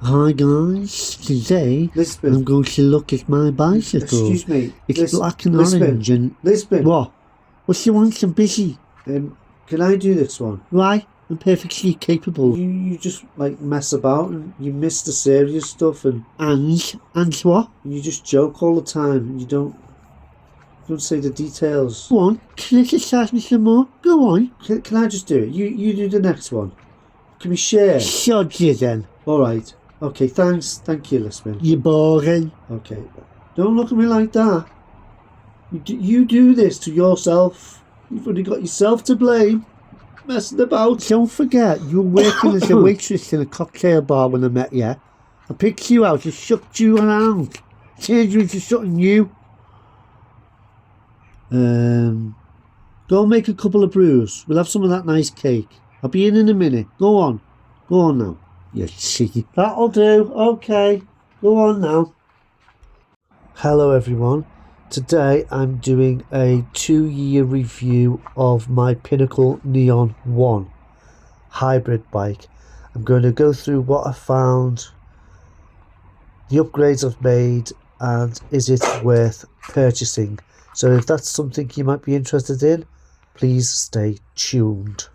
Hi guys, today Lisbon. I'm going to look at my bicycle. Excuse me. It's black and Lisbon. orange and... Lisbon. What? What you want? I'm busy. Can I do this one? Why? I'm perfectly capable. You just like mess about and you miss the serious stuff and what? you just joke all the time. You don't say the details. Go on, criticise me some more. Go on. Can I just do it? You do the next one. Can we share? Shod you then. Alright. Okay, thanks. Thank you, Lisbon. You're boring. Okay. Don't look at me like that. You do this to yourself. You've only got yourself to blame. Messing about. Don't forget, you were working as a waitress in a cocktail bar when I met you. I picked you out and shucked you around. Turned you into something new. Go make a couple of brews. We'll have some of that nice cake. I'll be in a minute. Go on. Go on now. You cheeky. That'll do. Okay. Go on now. Hello everyone. Today I'm doing a 2-year review of my Pinnacle Neon 1 hybrid bike. I'm going to go through what I found, the upgrades I've made, and is it worth purchasing. So if that's something you might be interested in, please stay tuned.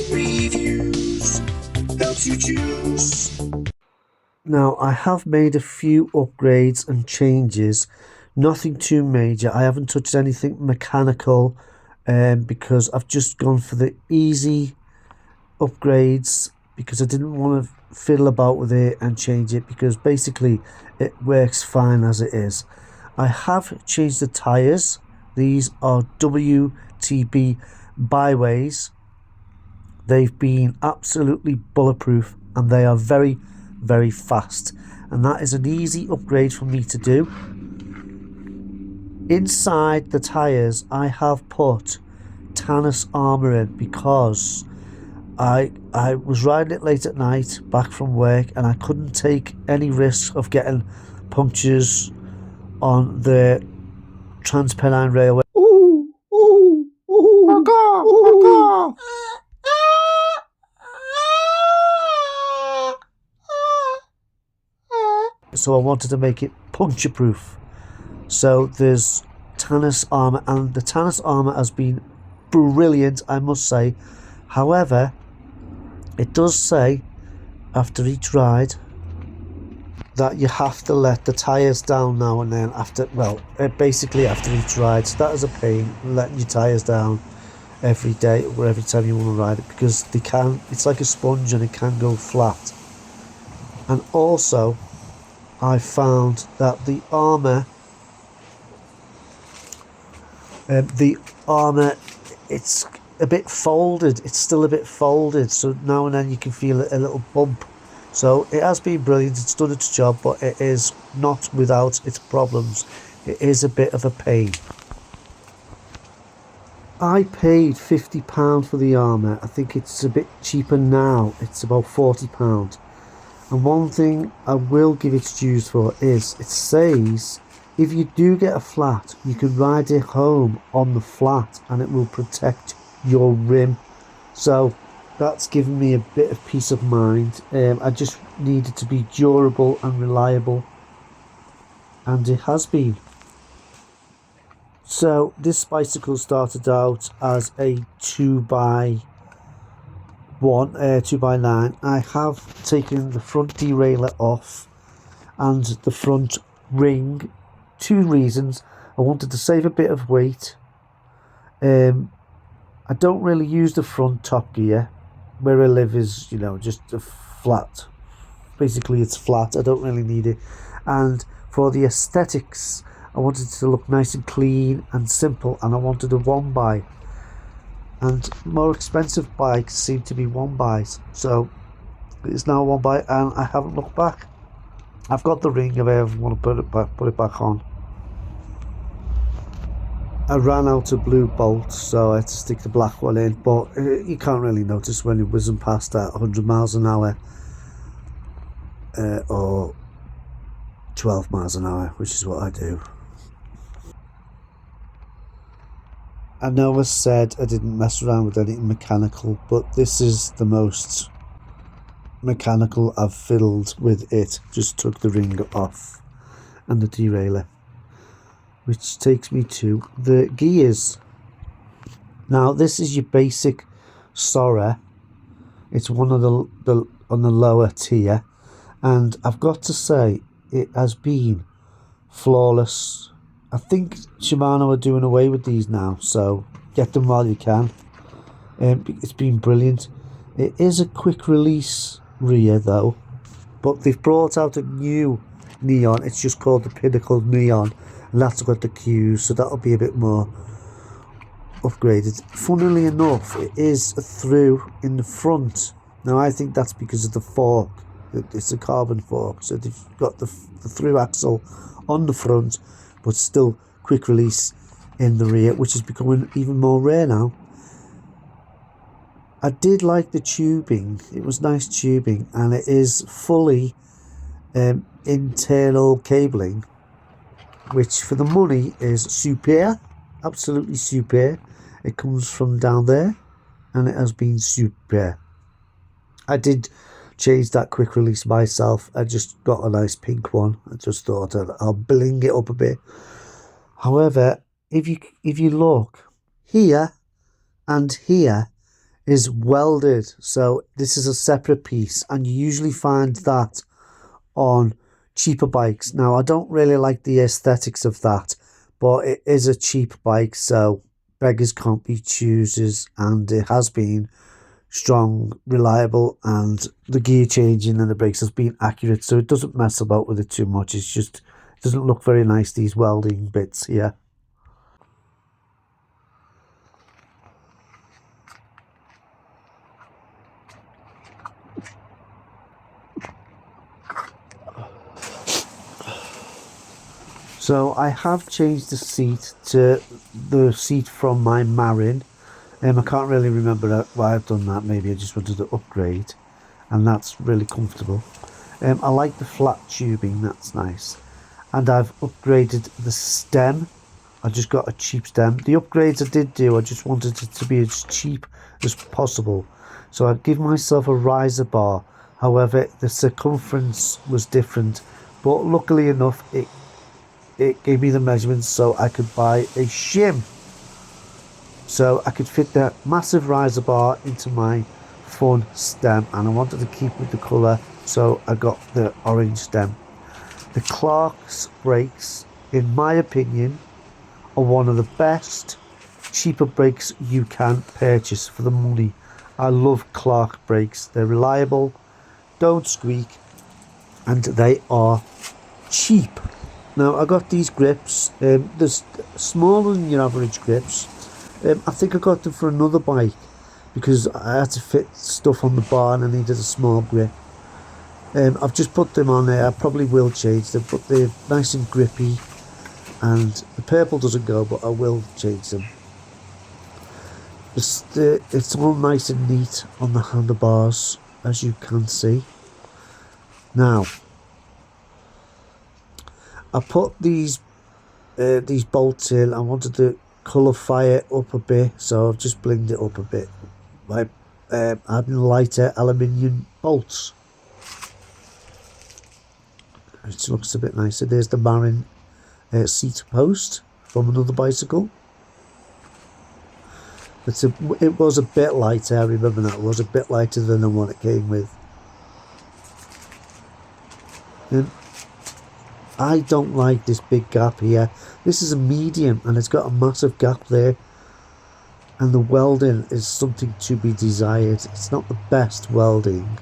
Reviews helps you choose. Now, I have made a few upgrades and changes, nothing too major. I haven't touched anything mechanical because I've just gone for the easy upgrades because I didn't want to fiddle about with it and change it because basically it works fine as it is. I have changed the tyres. These are WTB byways. They've been absolutely bulletproof and they are very, very fast, and that is an easy upgrade for me to do. Inside the tyres I have put Tannus armour in because I was riding it late at night back from work and I couldn't take any risk of getting punctures on the Trans-Pennine Railway. Ooh, ooh, ooh, ooh. So I wanted to make it puncture proof. So there's Tannus armour, and the Tannus armour has been brilliant, I must say. However, it does say after each ride that you have to let the tyres down now and then basically after each ride. So that is a pain, letting your tyres down every day or every time you want to ride it, because it's like a sponge and it can go flat. And also I found that the armour, it's a bit folded. It's still a bit folded, so now and then you can feel a little bump. So it has been brilliant. It's done its job, but it is not without its problems. It is a bit of a pain. I paid £50 for the armour. I think it's a bit cheaper now. It's about £40. And one thing I will give it dues for is it says if you do get a flat, you can ride it home on the flat and it will protect your rim. So that's given me a bit of peace of mind. I just needed to be durable and reliable, and it has been. So this bicycle started out as a 2x9. I have taken the front derailleur off and the front ring. 2 reasons. I wanted to save a bit of weight. I don't really use the front top gear. Where I live is, just a flat. Basically it's flat. I don't really need it. And for the aesthetics, I wanted it to look nice and clean and simple, and I wanted a 1x. And more expensive bikes seem to be 1xs, so it's now 1x, and I haven't looked back. I've got the ring if I ever want to put it back on. I ran out of blue bolts, so I had to stick the black one in, but you can't really notice when you're whizzing past at 100 miles an hour or 12 miles an hour, which is what I do. I know I said I didn't mess around with anything mechanical, but this is the most mechanical I've filled with it. Just took the ring off and the derailleur, which takes me to the gears. Now this is your basic Sora. It's one of the on the lower tier, and I've got to say it has been flawless. I think Shimano are doing away with these now, so get them while you can. It's been brilliant. It is a quick release rear though, but they've brought out a new Neon. It's just called the Pinnacle Neon, and that's got the Qs, so that'll be a bit more upgraded. Funnily enough, it is a through in the front. Now I think that's because of the fork. It's a carbon fork, so they've got the through axle on the front, but still quick release in the rear, which is becoming even more rare now. I did like the tubing. It was nice tubing, and it is fully internal cabling, which for the money is super, absolutely super. It comes from down there, and it has been super. I did change that quick release myself. I just got a nice pink one. I just thought I'll bling it up a bit. However, if you look here and here is welded, so this is a separate piece, and you usually find that on cheaper bikes. Now I don't really like the aesthetics of that, but it is a cheap bike, so beggars can't be choosers, and it has been strong, reliable, and the gear changing and the brakes has been accurate, so it doesn't mess about with it too much. It's just, it doesn't look very nice, these welding bits here. So I have changed the seat to the seat from my Marin. I can't really remember why I've done that. Maybe I just wanted to upgrade, and that's really comfortable. I like the flat tubing, that's nice. And I've upgraded the stem. I just got a cheap stem. The upgrades I did do, I just wanted it to be as cheap as possible. So I give myself a riser bar. However, the circumference was different, but luckily enough, it gave me the measurements so I could buy a shim. So I could fit that massive riser bar into my fun stem, and I wanted to keep with the colour, so I got the orange stem. The Clark's brakes, in my opinion, are one of the best cheaper brakes you can purchase for the money. I love Clark brakes. They're reliable, don't squeak, and they are cheap. Now I got these grips, they're smaller than your average grips. I think I got them for another bike because I had to fit stuff on the bar and I needed a small grip. I've just put them on there. I probably will change them, but they're nice and grippy, and the purple doesn't go, but I will change them. It's all nice and neat on the handlebars, as you can see. Now I put these bolts in. I wanted to colourify it up a bit, so I've just blinged it up a bit by adding lighter aluminium bolts, which looks a bit nicer. There's the Marin seat post from another bicycle. It was a bit lighter, I remember that. It was a bit lighter than the one it came with. And I don't like this big gap here. This is a medium and it's got a massive gap there, and the welding is something to be desired. It's not the best welding.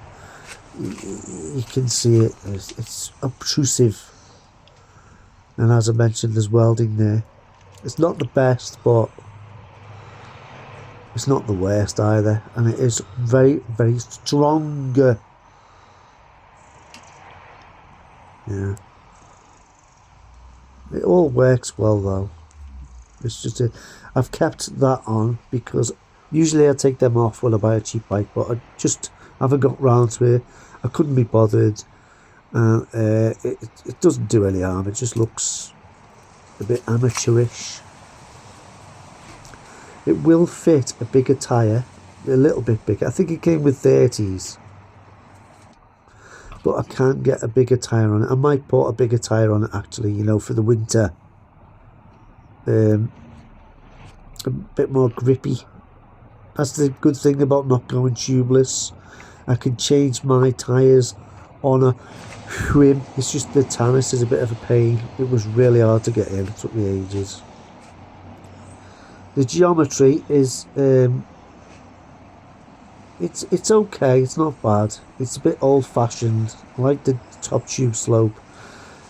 You can see it. It's obtrusive, and as I mentioned, there's welding there. It's not the best, but it's not the worst either, and it is very, very strong. Yeah. It all works well though. It's just I've kept that on because usually I take them off when I buy a cheap bike, but I just haven't got round to it. I couldn't be bothered. It doesn't do any harm. It just looks a bit amateurish. It will fit a bigger tyre, a little bit bigger. I think it came with 30s. but I can't get a bigger tyre on it. I might put a bigger tyre on it actually, you know, for the winter. A bit more grippy. That's the good thing about not going tubeless. I can change my tyres on a whim. It's just the Tannus is a bit of a pain. It was really hard to get in. It took me ages. The geometry is it's okay. It's not bad. It's a bit old-fashioned. I like the top tube slope.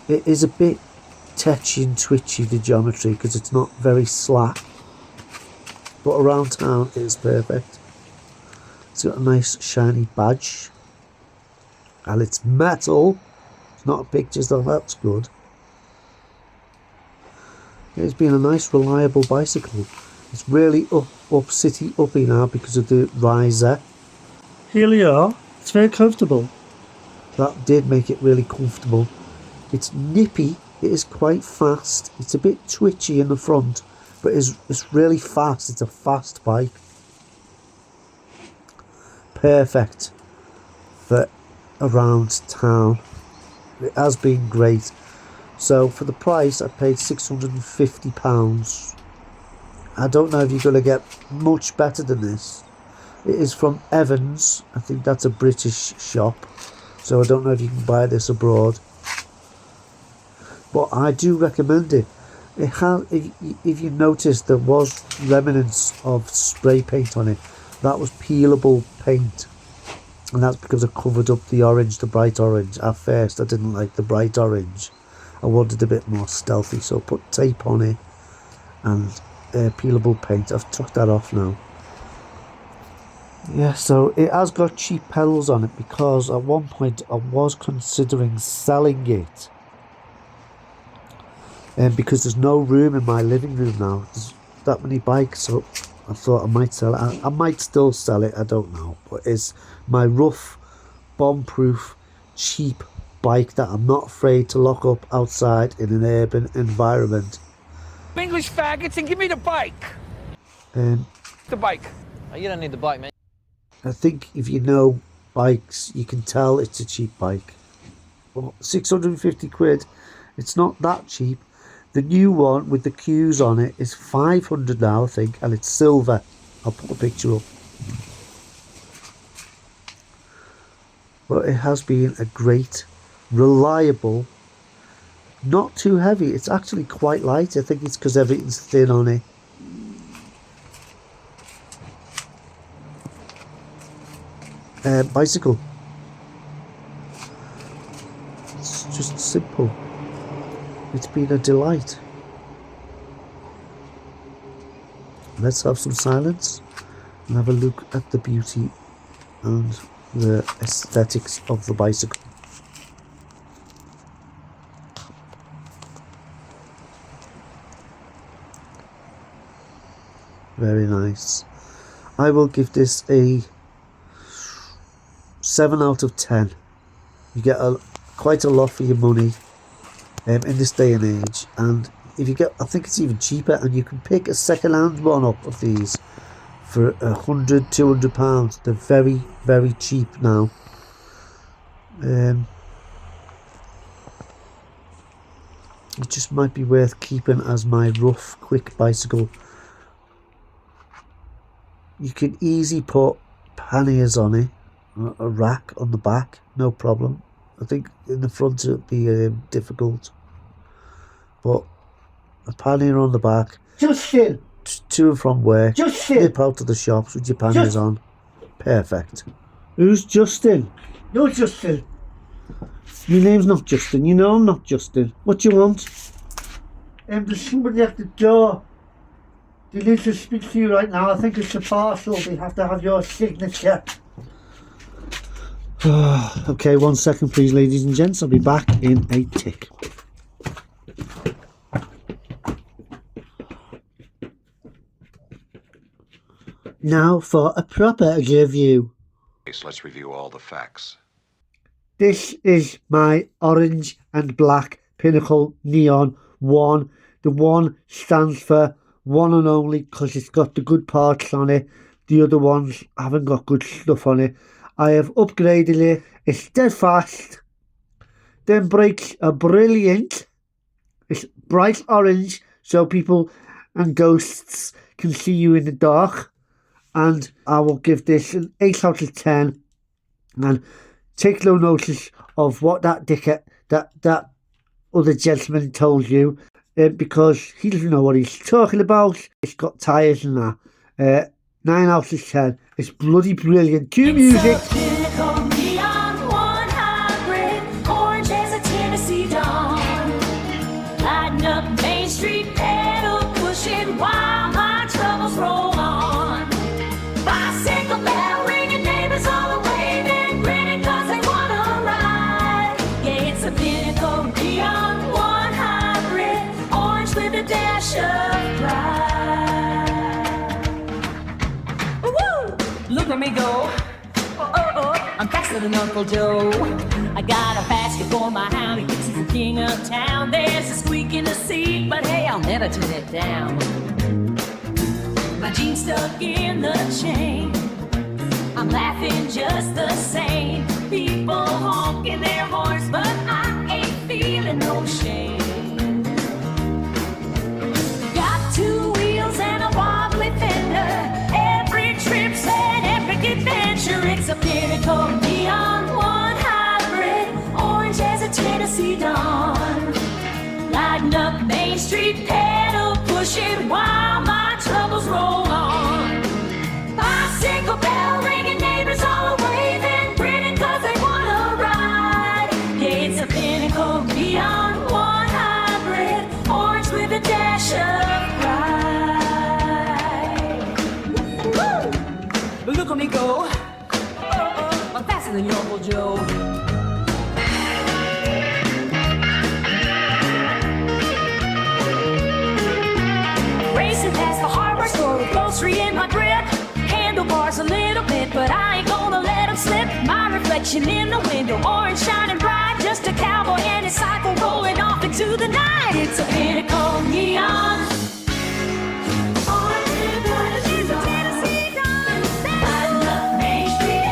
It is a bit tetchy and twitchy, the geometry, because it's not very slack. But around town it is perfect. It's got a nice shiny badge. And it's metal. It's not pictures though, that's good. It's been a nice reliable bicycle. It's really up city uppy now because of the riser. Here we are. It's very comfortable. That did make it really comfortable. It's nippy. It is quite fast. It's a bit twitchy in the front, but it's really fast. It's a fast bike. Perfect for around town. It has been great. So for the price, I paid £650. I don't know if you're going to get much better than this. It is from Evans. I think that's a British shop. So I don't know if you can buy this abroad. But I do recommend it. It has, if you notice, there was remnants of spray paint on it. That was peelable paint. And that's because I covered up the orange, the bright orange. At first, I didn't like the bright orange. I wanted a bit more stealthy, so I put tape on it and peelable paint. I've took that off now. Yeah, so it has got cheap pedals on it because at one point I was considering selling it. And because there's no room in my living room now. There's that many bikes, so I thought I might sell it. I might still sell it, I don't know. But it's my rough, bomb-proof, cheap bike that I'm not afraid to lock up outside in an urban environment. English faggots, and give me the bike. The bike. Oh, you don't need the bike, man. I think if you know bikes, you can tell it's a cheap bike. Well, 650 quid, it's not that cheap. The new one with the Q's on it is 500 now, I think, and it's silver. I'll put a picture up. But it has been a great, reliable, not too heavy. It's actually quite light. I think it's because everything's thin on it. Bicycle. It's just simple. It's been a delight. Let's have some silence and have a look at the beauty and the aesthetics of the bicycle. Very nice. I will give this a 7 out of 10. You get quite a lot for your money in this day and age, and if you get, I think it's even cheaper, and you can pick a second-hand one up of these for £100-200. They're very, very cheap now. It just might be worth keeping as my rough, quick bicycle. You can easily put panniers on it, a rack on the back, no problem. I think in the front it would be difficult, but a pannier on the back. Justin! To and from work. Justin! Nip out to the shops with your panniers on. Perfect. Who's Justin? No, Justin. Your name's not Justin. You know I'm not Justin. What do you want? There's somebody at the door. They need to speak to you right now. I think it's a parcel. They have to have your signature. Okay, 1 second please, ladies and gents. I'll be back in a tick. Now for a proper review. Let's review all the facts. This is my orange and black Pinnacle Neon 1. The 1 stands for one and only because it's got the good parts on it. The other ones haven't got good stuff on it. I have upgraded it. It's dead fast. Them brakes are brilliant. It's bright orange so people and ghosts can see you in the dark. And I will give this an 8 out of 10. And take no notice of what that dickhead, that other gentleman told you, because he doesn't know what he's talking about. It's got tyres and that. 9 out of 10. It's bloody brilliant. Cue music. It's a Pinnacle Neon, one hybrid, orange as a Tennessee dawn. Lighting up Main Street, pedal pushing while my troubles roll on. Bicycle bell ringing, neighbors all waving, grinning 'cause they wanna ride. Yeah, it's a Pinnacle Neon, one hybrid, orange with a dash of pride. Woo! Look at me go. I'm faster than Uncle Joe. I got a basket for my hound. He thinks he's the king of town. There's a squeak in the seat, but hey, I'll never turn it down. My jeans stuck in the chain. I'm laughing just the same. People honking their horns, but I ain't feeling no shame. Got 2 wheels and a wobbly fender. Every trip's an epic adventure. It's a Pinnacle Neon, one hybrid, orange as a Tennessee dawn. Lighting up Main Street, pedal pushing while my troubles roll on. Bicycle bell ringing, neighbors all waving, grinning 'cause they wanna ride. Yeah, it's a Pinnacle Neon, one hybrid, orange with a dash of pride. Woo! Look at me go. I'm faster than your Uncle Joe. Racing past the hardware store with grocery in my grip. Handlebars a little bit, but I ain't gonna let them slip. My reflection in the window, orange shining bright. Just a cowboy and his cycle rolling off into the night. It's a Pinnacle Neon. Orange with a Tennessee dawn. Lighting up Main Street.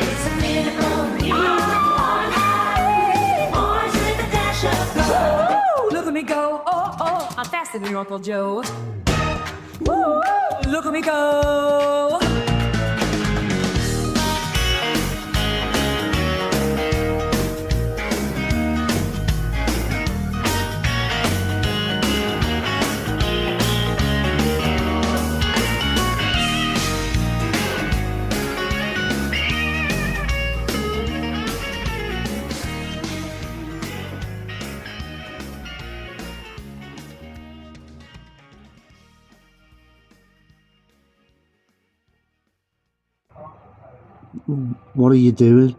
It's a Pinnacle Neon, orange with a dash of gold. Look at me go, oh, I'm faster than your Uncle Joe. Woo, look at me go. What are you doing?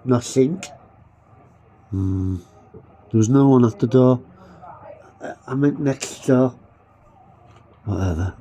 Nothing. There was no one at the door. I meant next door. Whatever.